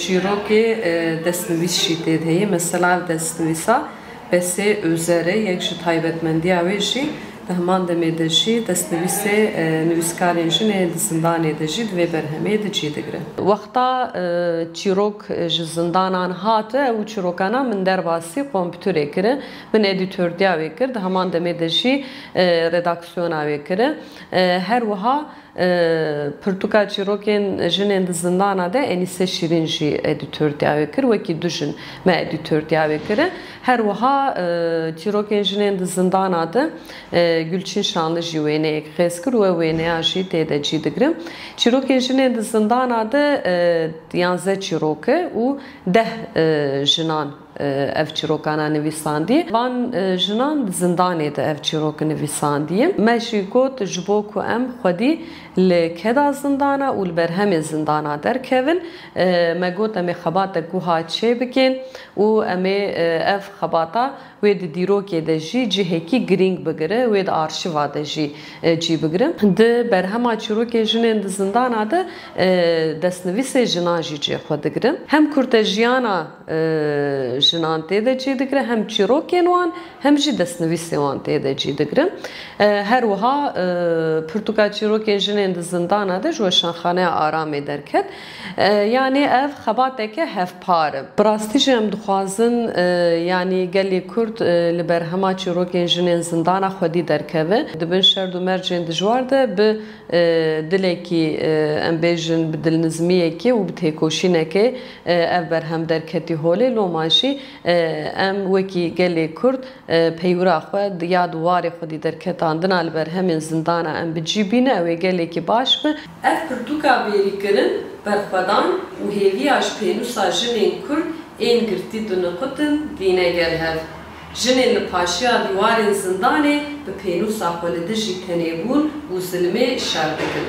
çîrokê destnivîs jî tê de heye. Mesela destnivîsa besê özerê yek ji taybetmendiya wê jî di heman demê de jî destnivîsê nivîskarên jinê di zindanê de jî di vê berhemê de çî digire. Wexta çîrok ji zindanan hate ew çîrokana min derbasî kompûterê kirin, min edîtördiya wê kir, di heman demê de jî redaksiyona wê kirin. Her wiha Pirtûka çîrokên jinên di zindana de Enîse Şîrîn jî edîtördiya wê kir, wekî du jin me edîtördiya wê kirin. Her wiha çîrokên jinên di zindana de Gülçin Şanlı jî wêneyek xêz kir û wêneya jî tê de çî digirin. Çîrokên jinên di zindana de 11 çîrok e û 10 jinan ev çîrokana nivîsandî. Van jinan di zindanê de ev çîrok nivîsandiye. Me jî got ji bo ku em xwedî li keda zindana û li berhemê zindana derkevin. Me got em ê xebatek wiha çê bikin û em ê ev xebata wê di dîrokê de jî cihekî girîng bigire, wê di arşiva de jî cî bigirin. Di berhema çîrokên jinên di zindana de destnivîsê jinan jî cê xwe digirin. Hem kurtejiyana jinan tê de çî digire, hem çîrokên wan hem jî destnivîsê wan tê de çî digirin. Her wiha pirtûka çîrokên jinên di zindana de ji weşanxaneya aramê derket. Yani ev xebateke hevpar e. Bi rastî jî em dixwazin yani gelê Kurd li berhema çîrokên jinên zindana xwedî derkeve. Dibin şerd û mercên dijwar de bi dilekî em bêjin bi dilnizmiyekê û bi têkoşînekê ev berhem derketî holê loma jî em wekî gelê Kurd peywira xwe ya di warê xwedî derketandina li berhemên zindana em bicîbîne ew ê gelekî baş be. Ev pirtûka bêrîkirin berxwedan û hêviya ji pênûsa jinên Kurd ên girtî diniqîtin dîne gel hev. Jinên li paşiya dîwarên zindanê bi pênûsa xwe li dijî tenêbûn û zilmê şer dikin.